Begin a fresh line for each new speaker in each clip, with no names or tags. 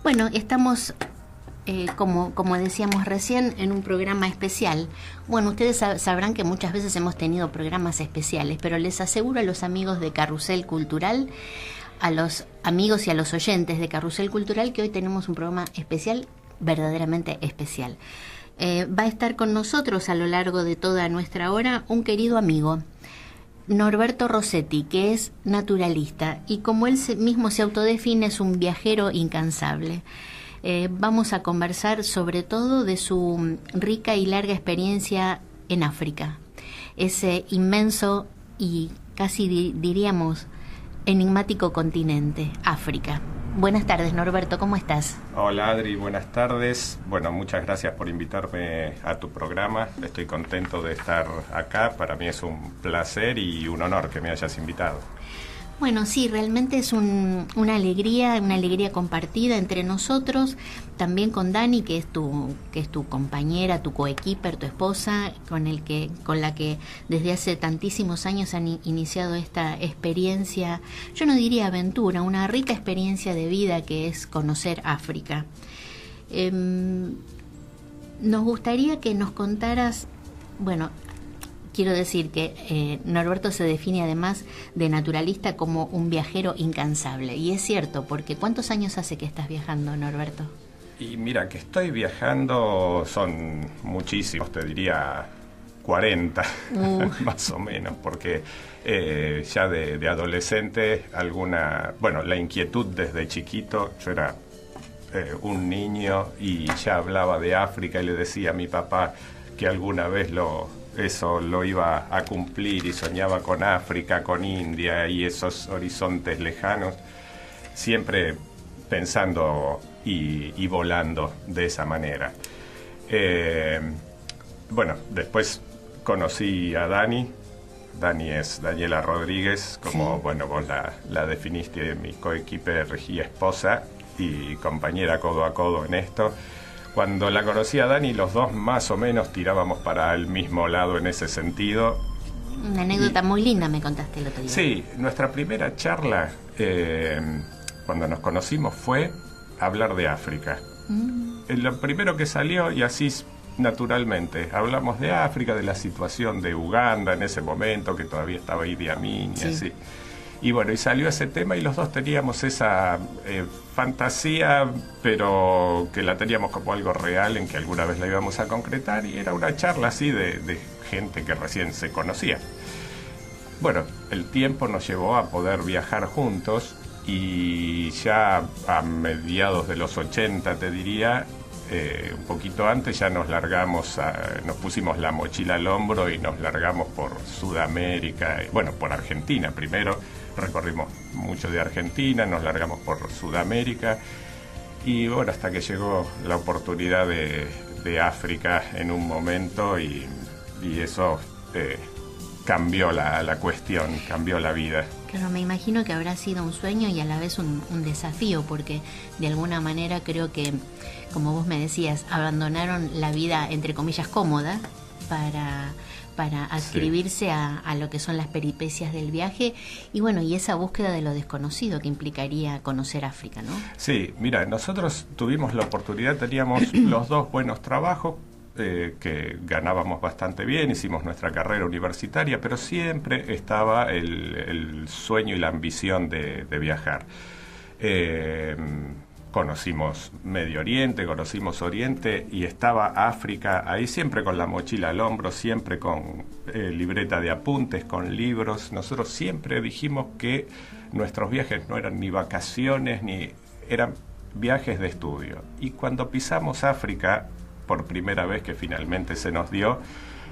Bueno, estamos, como decíamos recién, en un programa especial. Bueno, ustedes sabrán que muchas veces hemos tenido programas especiales, pero les aseguro a los amigos de Carrusel Cultural, a los amigos y a los oyentes de Carrusel Cultural, que hoy tenemos un programa especial, verdaderamente especial. Va a estar con nosotros a lo largo de toda nuestra hora un querido amigo, Norberto Rossetti, que es naturalista y, como él mismo se autodefine, es un viajero incansable. Vamos a conversar sobre todo de su rica y larga experiencia en África, ese inmenso y casi diríamos enigmático continente, África. Buenas tardes, Norberto, ¿cómo estás?
Hola, Adri, buenas tardes. Bueno, muchas gracias por invitarme a tu programa. Estoy contento de estar acá. Para mí es un placer y un honor que me hayas invitado.
Bueno, sí, realmente es una alegría compartida entre nosotros, también con Dani, que es tu compañera, tu coequiper, tu esposa, con la que desde hace tantísimos años han iniciado esta experiencia, yo no diría aventura, una rica experiencia de vida que es conocer África. Nos gustaría que nos contaras, bueno, quiero decir que Norberto se define además de naturalista como un viajero incansable. Y es cierto, porque ¿cuántos años hace que estás viajando, Norberto?
Y mira, que estoy viajando son muchísimos, te diría 40, más o menos, porque ya de adolescente la inquietud desde chiquito, yo era un niño y ya hablaba de África y le decía a mi papá que alguna vez eso lo iba a cumplir y soñaba con África, con India y esos horizontes lejanos, siempre pensando y volando de esa manera. Después conocí a Dani. Dani es Daniela Rodríguez, como sí. Bueno, vos la definiste, mi coequiper y esposa y compañera codo a codo en esto. Cuando la conocí a Dani, los dos más o menos tirábamos para el mismo lado en ese sentido.
Una anécdota muy linda me contaste el otro día.
Sí, nuestra primera charla, cuando nos conocimos, fue hablar de África. Lo primero que salió, y así naturalmente, hablamos de África, de la situación de Uganda en ese momento, que todavía estaba Idi Amin y así. Y bueno, y salió ese tema y los dos teníamos esa fantasía, pero que la teníamos como algo real, en que alguna vez la íbamos a concretar, y era una charla así de gente que recién se conocía. Bueno, el tiempo nos llevó a poder viajar juntos y ya a mediados de los 80, te diría, un poquito antes ya nos pusimos la mochila al hombro y nos largamos por Sudamérica, por Argentina primero. Recorrimos mucho de Argentina, nos largamos por Sudamérica y bueno, hasta que llegó la oportunidad de África en un momento y eso cambió la cuestión, cambió la vida.
Claro, me imagino que habrá sido un sueño y a la vez un desafío, porque de alguna manera creo que, como vos me decías, abandonaron la vida, entre comillas, cómoda para adscribirse a lo que son las peripecias del viaje y esa búsqueda de lo desconocido que implicaría conocer África, ¿no?
Sí, mira, nosotros tuvimos la oportunidad, teníamos los dos buenos trabajos, que ganábamos bastante bien, hicimos nuestra carrera universitaria, pero siempre estaba el sueño y la ambición de viajar. Conocimos Medio Oriente, conocimos Oriente y estaba África ahí, siempre con la mochila al hombro, siempre con libreta de apuntes, con libros. Nosotros siempre dijimos que nuestros viajes no eran ni vacaciones, ni eran viajes de estudio. Y cuando pisamos África, por primera vez que finalmente se nos dio,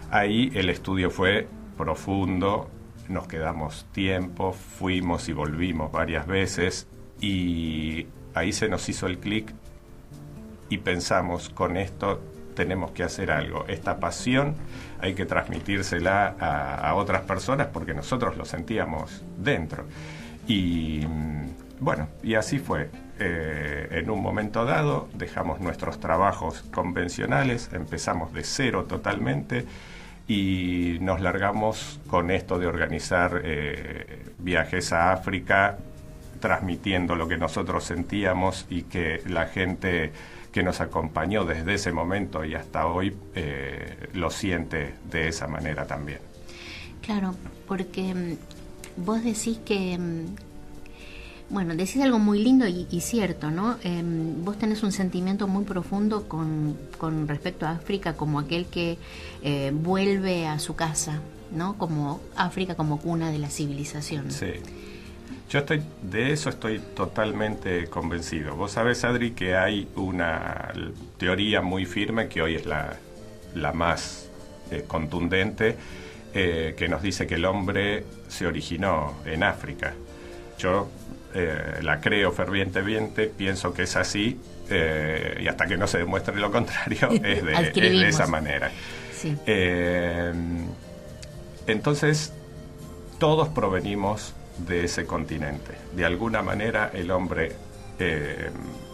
ahí el estudio fue profundo, nos quedamos tiempo, fuimos y volvimos varias veces y ahí se nos hizo el clic y pensamos, con esto tenemos que hacer algo. Esta pasión hay que transmitírsela a otras personas porque nosotros lo sentíamos dentro. Y bueno, y así fue. En un momento dado dejamos nuestros trabajos convencionales, empezamos de cero totalmente y nos largamos con esto de organizar viajes a África, transmitiendo lo que nosotros sentíamos y que la gente que nos acompañó desde ese momento y hasta hoy lo siente de esa manera también.
Claro, porque vos decís que, bueno, decís algo muy lindo y cierto, ¿no? Vos tenés un sentimiento muy profundo con respecto a África, como aquel que vuelve a su casa, ¿no? Como África como cuna de la civilización.
Sí. Yo de eso estoy totalmente convencido. Vos sabés, Adri, que hay una teoría muy firme, que hoy es la más contundente, que nos dice que el hombre se originó en África. Yo la creo fervientemente, pienso que es así, y hasta que no se demuestre lo contrario, es de esa manera.
Sí.
Entonces, todos provenimos de ese continente. De alguna manera el hombre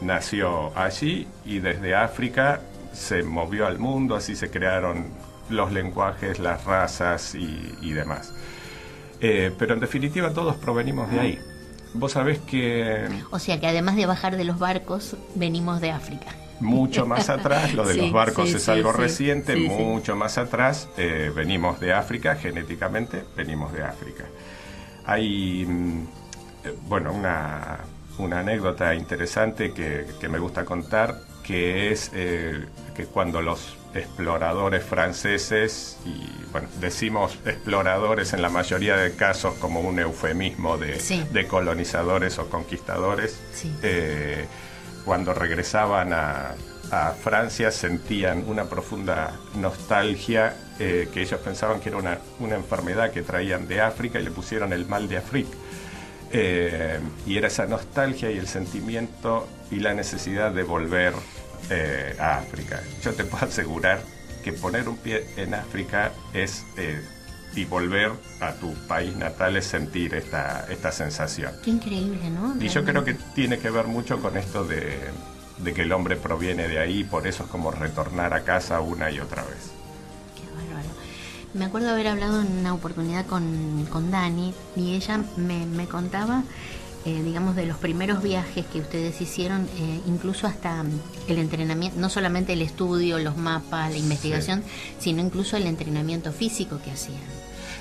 nació allí y desde África se movió al mundo, así se crearon los lenguajes, las razas y demás. Pero en definitiva todos provenimos de ahí. Vos sabés que...
O sea que además de bajar de los barcos, venimos de África.
Mucho más atrás, lo de los barcos es algo reciente, mucho más atrás venimos de África, genéticamente venimos de África. Hay, bueno, una anécdota interesante que me gusta contar, que es que cuando los exploradores franceses, y bueno, decimos exploradores en la mayoría de casos como un eufemismo de colonizadores o conquistadores, cuando regresaban a Francia sentían una profunda nostalgia, que ellos pensaban que era una enfermedad que traían de África y le pusieron el mal de África. Y era esa nostalgia y el sentimiento y la necesidad de volver a África. Yo te puedo asegurar que poner un pie en África y volver a tu país natal es sentir esta sensación.
Qué increíble, ¿no?
Realmente. Y yo creo que tiene que ver mucho con esto de que el hombre proviene de ahí, por eso es como retornar a casa una y otra vez.
Qué bárbaro. Me acuerdo haber hablado en una oportunidad con Dani, y ella me contaba, digamos, de los primeros viajes que ustedes hicieron, incluso hasta el entrenamiento, no solamente el estudio, los mapas, la investigación, sino incluso el entrenamiento físico que hacían.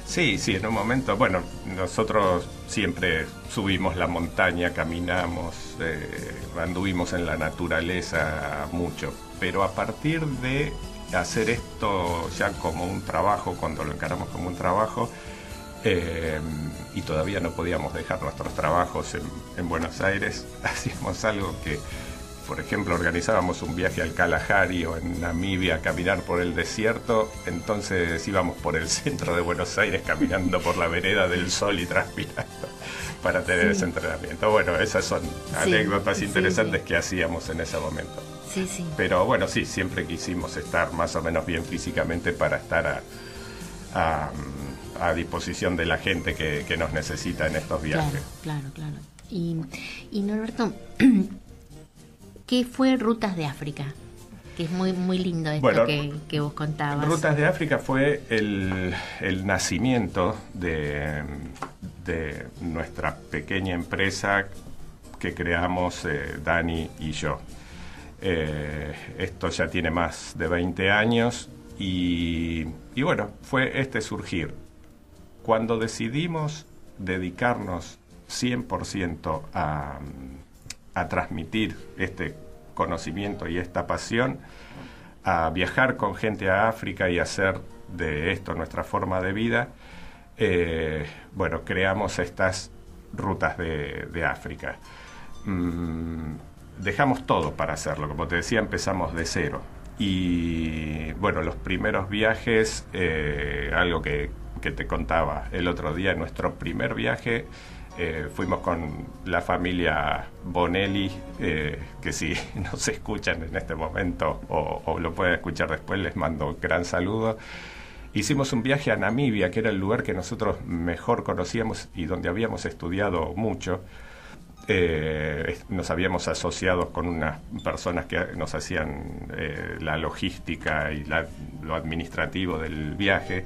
Sí, en un momento, bueno, nosotros siempre subimos la montaña, caminamos, anduvimos en la naturaleza mucho, pero a partir de hacer esto ya como un trabajo, cuando lo encaramos como un trabajo, y todavía no podíamos dejar nuestros trabajos en Buenos Aires, hacíamos algo que, por ejemplo, organizábamos un viaje al Kalahari o en Namibia a caminar por el desierto, entonces íbamos por el centro de Buenos Aires caminando por la vereda del sol y transpirando para tener ese entrenamiento. Bueno, esas son anécdotas interesantes que hacíamos en ese momento.
Sí.
Pero bueno, sí, siempre quisimos estar más o menos bien físicamente para estar a disposición de la gente que nos necesita en estos viajes.
Claro. Y Norberto, ¿qué fue Rutas de África? Que es muy, muy lindo esto, bueno, que vos contabas.
Rutas de África fue el nacimiento de nuestra pequeña empresa que creamos Dani y yo. Esto ya tiene más de 20 años y bueno, fue surgir. Cuando decidimos dedicarnos 100% a transmitir este conocimiento y esta pasión, a viajar con gente a África y hacer de esto nuestra forma de vida, bueno, creamos estas rutas de África. Dejamos todo para hacerlo, como te decía, empezamos de cero. Y bueno, los primeros viajes, algo que te contaba el otro día, nuestro primer viaje, fuimos con la familia Bonelli, que si nos escuchan en este momento o lo pueden escuchar después, les mando un gran saludo. Hicimos un viaje a Namibia, que era el lugar que nosotros mejor conocíamos y donde habíamos estudiado mucho. Nos habíamos asociado con unas personas que nos hacían la logística y lo administrativo del viaje.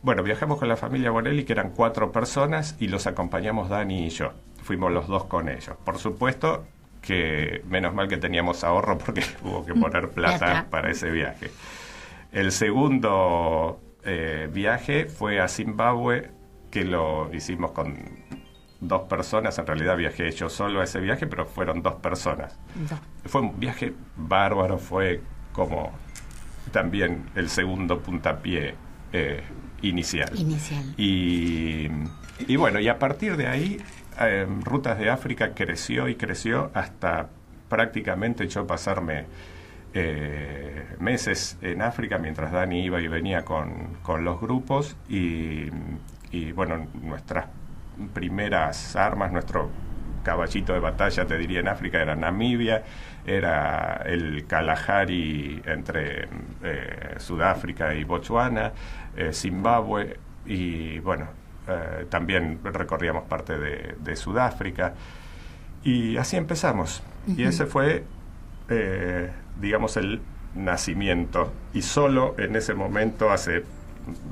Bueno, viajamos con la familia Bonelli, que eran 4 personas, y los acompañamos Dani y yo. fuimos los dos con ellos. Por supuesto que menos mal que teníamos ahorro porque hubo que poner plata para ese viaje. El segundo viaje fue a Zimbabue, que lo hicimos con 2 personas. En realidad viajé yo solo a ese viaje, pero fueron 2 personas. Fue un viaje bárbaro, fue como también el segundo puntapié inicial. Y bueno, y a partir de ahí Rutas de África creció y creció hasta prácticamente yo pasarme meses en África mientras Dani iba y venía con los grupos y bueno, nuestras primeras armas, nuestro caballito de batalla, te diría, en África era Namibia, era el Kalahari entre Sudáfrica y Botswana, Zimbabue y bueno, también recorríamos parte de Sudáfrica y así empezamos. Y ese fue, digamos, el nacimiento. Y solo en ese momento, hace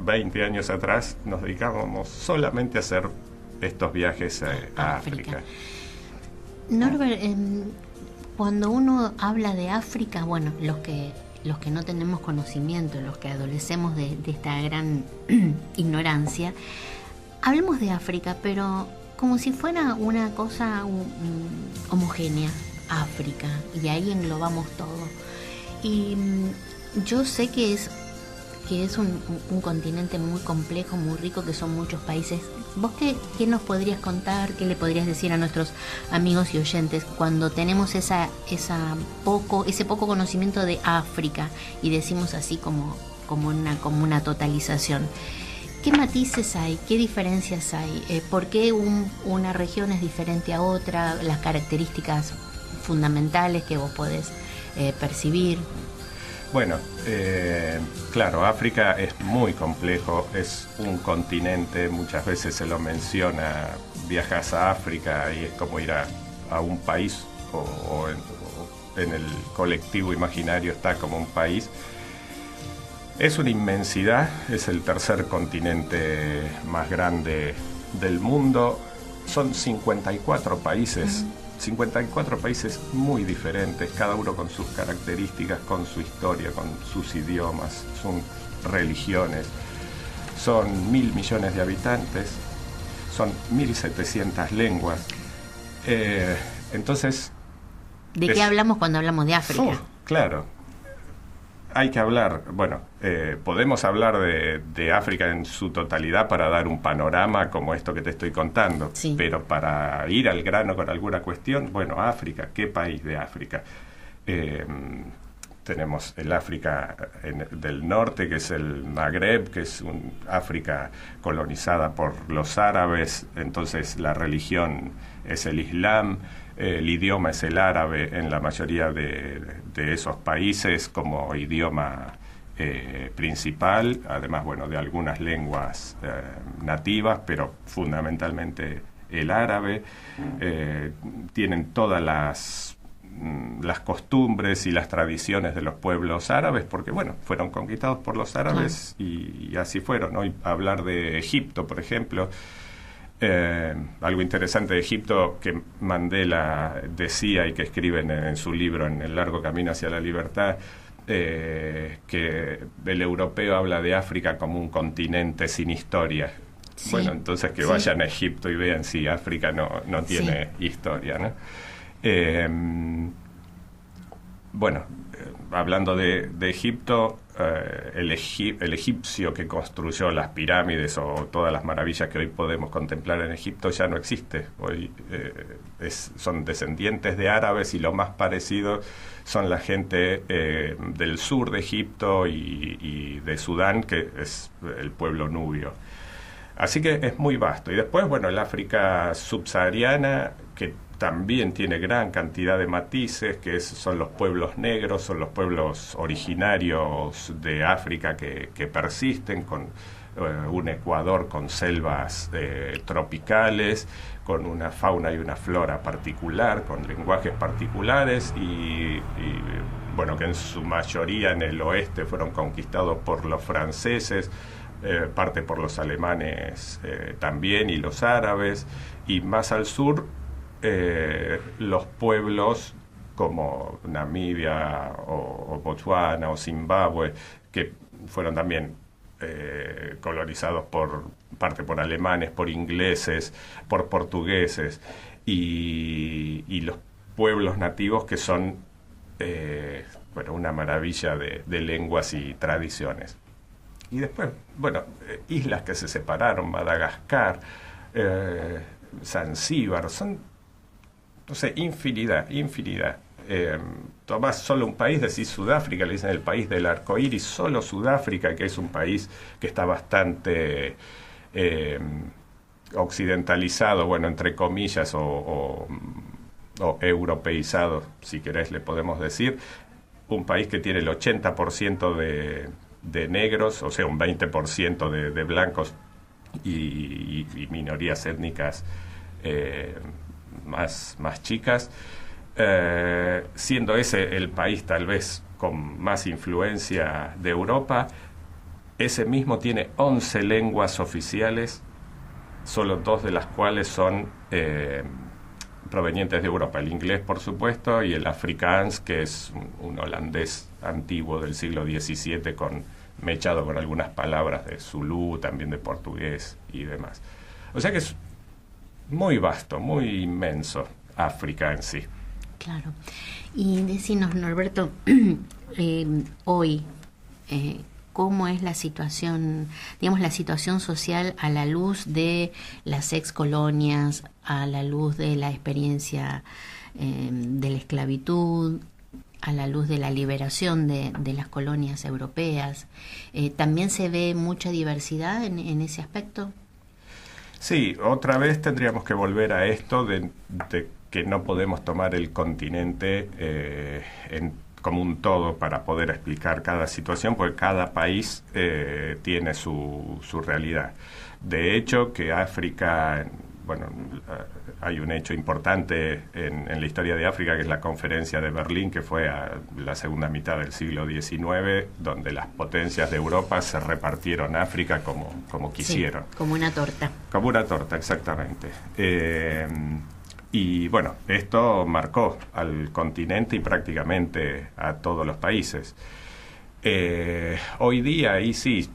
20 años atrás, nos dedicábamos solamente a hacer estos viajes a África.
Norbert, cuando uno habla de África, bueno, los que no tenemos conocimiento, los que adolecemos de esta gran ignorancia, hablemos de África, pero como si fuera una cosa homogénea, África, y ahí englobamos todo. Y yo sé que es un continente muy complejo, muy rico, que son muchos países. ¿Vos qué nos podrías contar, qué le podrías decir a nuestros amigos y oyentes cuando tenemos ese poco conocimiento de África y decimos así como una totalización? ¿Qué matices hay? ¿Qué diferencias hay? ¿Por qué una región es diferente a otra? Las características fundamentales que vos podés percibir.
Bueno, claro, África es muy complejo, es un continente, muchas veces se lo menciona, viajas a África y es como ir a un país o en el colectivo imaginario está como un país. Es una inmensidad, es el tercer continente más grande del mundo, son 54 países. 54 países muy diferentes, cada uno con sus características, con su historia, con sus idiomas, sus religiones. Son 1.000 millones de habitantes, son 1.700 lenguas. Entonces...
¿De qué hablamos cuando hablamos de África?
Claro. Hay que hablar, bueno, podemos hablar de África en su totalidad para dar un panorama como esto que te estoy contando, sí. Pero para ir al grano con alguna cuestión, bueno, África, ¿qué país de África? Tenemos el África del norte, que es el Magreb, que es un África colonizada por los árabes, entonces la religión es el Islam. El idioma es el árabe en la mayoría de esos países como idioma principal, además, bueno, de algunas lenguas nativas, pero fundamentalmente el árabe. Tienen todas las costumbres y las tradiciones de los pueblos árabes, porque, bueno, fueron conquistados por los árabes y así fueron, ¿no? Y hablar de Egipto, por ejemplo. Algo interesante de Egipto que Mandela decía y que escribe en su libro En el largo camino hacia la libertad, que el europeo habla de África como un continente sin historia. Sí, bueno, entonces que vayan a Egipto y vean si África no tiene historia, ¿no? Bueno, hablando de Egipto, el egipcio que construyó las pirámides o todas las maravillas que hoy podemos contemplar en Egipto ya no existe. Hoy son descendientes de árabes y lo más parecido son la gente del sur de Egipto y de Sudán, que es el pueblo nubio. Así que es muy vasto. Y después, bueno, el África subsahariana, que también tiene gran cantidad de matices, son los pueblos negros, son los pueblos originarios de África que persisten, con un Ecuador con selvas tropicales, con una fauna y una flora particular, con lenguajes particulares y bueno, que en su mayoría en el oeste fueron conquistados por los franceses, parte por los alemanes también y los árabes, y más al sur los pueblos como Namibia o Botswana o Zimbabue, que fueron también colonizados parte por alemanes, por ingleses, por portugueses, y los pueblos nativos que son una maravilla de lenguas y tradiciones. Y después, islas que se separaron, Madagascar, Zanzíbar, son, no sé, infinidad. Tomás solo un país, decís Sudáfrica, le dicen el país del arco iris, solo Sudáfrica, que es un país que está bastante occidentalizado, entre comillas, o europeizado, si querés le podemos decir, un país que tiene el 80% de negros, o sea, un 20% de blancos y minorías étnicas más chicas, siendo ese el país tal vez con más influencia de Europa. Ese mismo tiene 11 lenguas oficiales, solo 2 de las cuales son provenientes de Europa: el inglés, por supuesto, y el afrikaans, que es un holandés antiguo del siglo XVII mechado con algunas palabras de zulú, también de portugués y demás. O sea que es muy vasto, muy inmenso África en sí.
Claro. Y decinos, Norberto, hoy, ¿cómo es la situación, digamos, la situación social a la luz de las excolonias, a la luz de la experiencia de la esclavitud, a la luz de la liberación de las colonias europeas? ¿También se ve mucha diversidad en ese aspecto?
Sí, otra vez tendríamos que volver a esto de que no podemos tomar el continente como un todo para poder explicar cada situación, porque cada país tiene su realidad. De hecho, que África, hay un hecho importante en la historia de África, que es la Conferencia de Berlín, que fue a la segunda mitad del siglo XIX, donde las potencias de Europa se repartieron África como quisieron.
Sí, como una torta.
Como una torta, exactamente. Y esto marcó al continente y prácticamente a todos los países. Hoy día ahí sí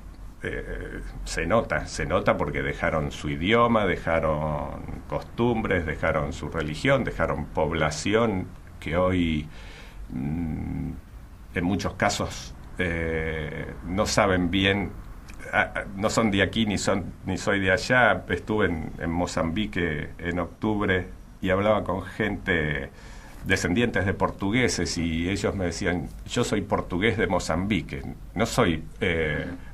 se nota porque dejaron su idioma, dejaron costumbres, dejaron su religión, dejaron población que hoy en muchos casos no saben bien, no son de aquí ni soy de allá. Estuve en Mozambique en octubre y hablaba con gente descendientes de portugueses, y ellos me decían: yo soy portugués de Mozambique, no soy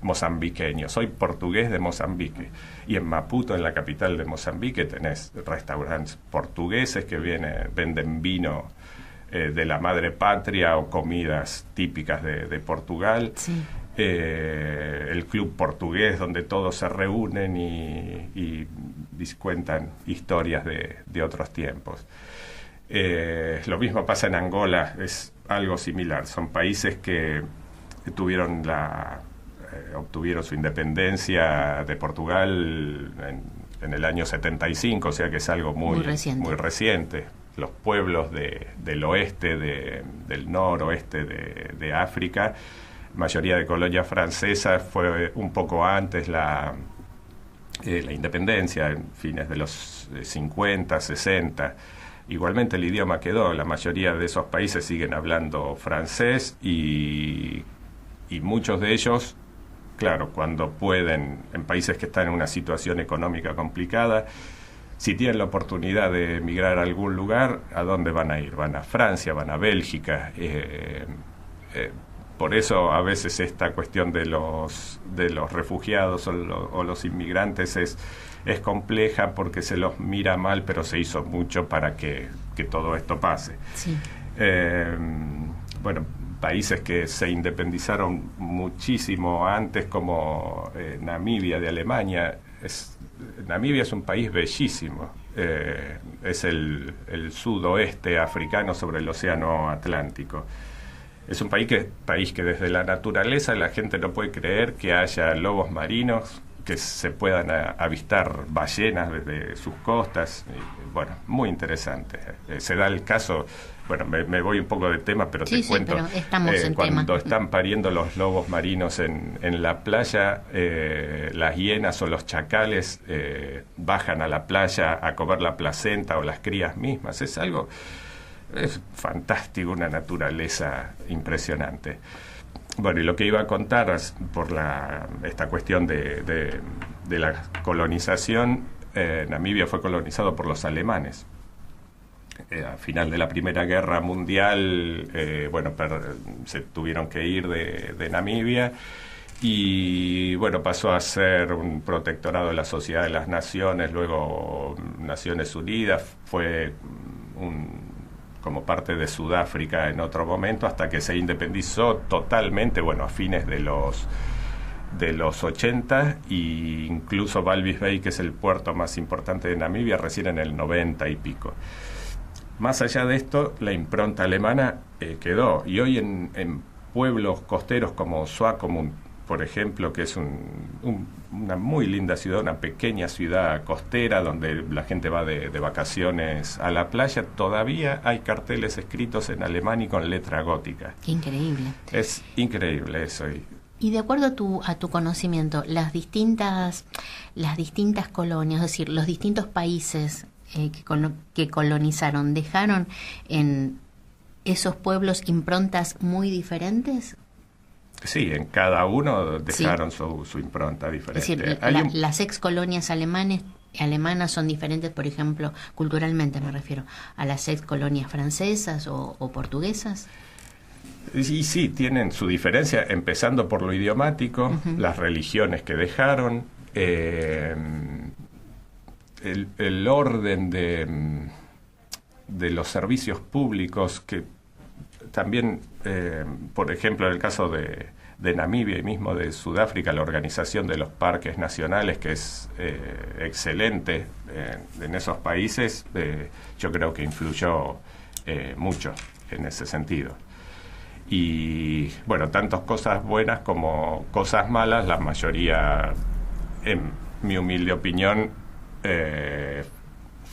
mozambiqueño, soy portugués de Mozambique. Y en Maputo, en la capital de Mozambique, tenés restaurantes portugueses que venden vino de la madre patria o comidas típicas de Portugal.
Sí.
El club portugués, donde todos se reúnen y cuentan historias de otros tiempos. Lo mismo pasa en Angola, es algo similar. Son países que obtuvieron su independencia de Portugal en el año 75, o sea que es algo muy reciente. Los pueblos del oeste, del noroeste de África, mayoría de colonia francesa, fue un poco antes la independencia, en fines de los 50, 60. Igualmente el idioma quedó, la mayoría de esos países siguen hablando francés y muchos de ellos, claro, cuando pueden, en países que están en una situación económica complicada, si tienen la oportunidad de emigrar a algún lugar, ¿a dónde van a ir? Van a Francia, van a Bélgica. Por eso a veces esta cuestión de los refugiados o los inmigrantes es compleja, porque se los mira mal, pero se hizo mucho para que todo esto pase.
Sí.
Países que se independizaron muchísimo antes, como Namibia de Alemania. Namibia es un país bellísimo. Es el sudoeste africano sobre el océano Atlántico. Es un país que desde la naturaleza la gente no puede creer que haya lobos marinos que se puedan avistar ballenas desde sus costas. Bueno, muy interesante. Se da el caso, bueno, me voy un poco de tema, pero te cuento,
pero estamos en
cuando
tema.
están pariendo los lobos marinos en la playa, las hienas o los chacales bajan a la playa a comer la placenta o las crías mismas. Es fantástico, una naturaleza impresionante. Bueno, y lo que iba a contar por esta cuestión de la colonización, Namibia fue colonizado por los alemanes. Al final de la Primera Guerra Mundial, se tuvieron que ir de Namibia y, bueno, pasó a ser un protectorado de la Sociedad de las Naciones, luego Naciones Unidas, fue como parte de Sudáfrica en otro momento, hasta que se independizó totalmente, bueno, a fines de los 80, y incluso Walvis Bay, que es el puerto más importante de Namibia, recién en el 90 y pico. Más allá de esto, la impronta alemana quedó, y hoy en pueblos costeros como Swakopmund, por ejemplo, que es una muy linda ciudad, una pequeña ciudad costera donde la gente va de vacaciones a la playa, todavía hay carteles escritos en alemán y con letra gótica.
Qué increíble.
Es increíble eso.
Y de acuerdo a tu conocimiento, las distintas colonias, es decir, los distintos países que colonizaron, ¿dejaron en esos pueblos improntas muy diferentes?
Sí, en cada uno dejaron su impronta diferente.
Es decir, las ex colonias alemanas son diferentes, por ejemplo, culturalmente me refiero, a las ex colonias francesas o portuguesas.
Y sí, tienen su diferencia, empezando por lo idiomático, uh-huh, las religiones que dejaron, el orden de los servicios públicos, que también, por ejemplo, en el caso de Namibia y mismo de Sudáfrica, la organización de los parques nacionales, que es excelente en esos países, yo creo que influyó mucho en ese sentido. Y bueno, tantas cosas buenas como cosas malas, la mayoría, en mi humilde opinión,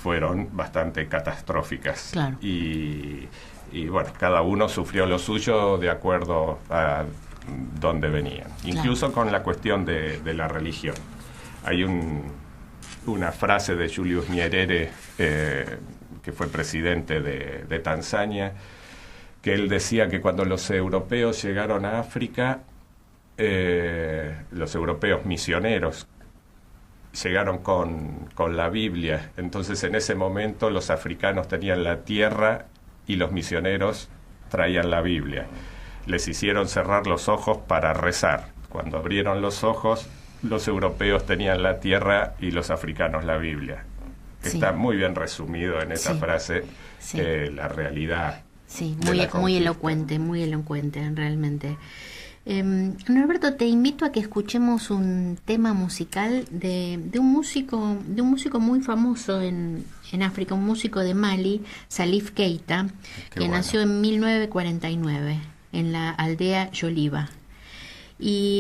fueron bastante catastróficas.
Claro.
Y bueno, cada uno sufrió lo suyo de acuerdo a dónde venían. Claro. Incluso con la cuestión de la religión. Hay una frase de Julius Nyerere, que fue presidente de Tanzania, que él decía que cuando los europeos llegaron a África, los europeos misioneros llegaron con la Biblia. Entonces, en ese momento los africanos tenían la tierra y los misioneros traían la Biblia. Les hicieron cerrar los ojos para rezar. Cuando abrieron los ojos, los europeos tenían la tierra y los africanos la Biblia. Sí. Está muy bien resumido en esa frase, la realidad.
Sí, muy elocuente realmente. Norberto, te invito a que escuchemos un tema musical de un músico muy famoso en África, un músico de Mali, Salif Keita, que nació en 1949 en la aldea Yoliba. Y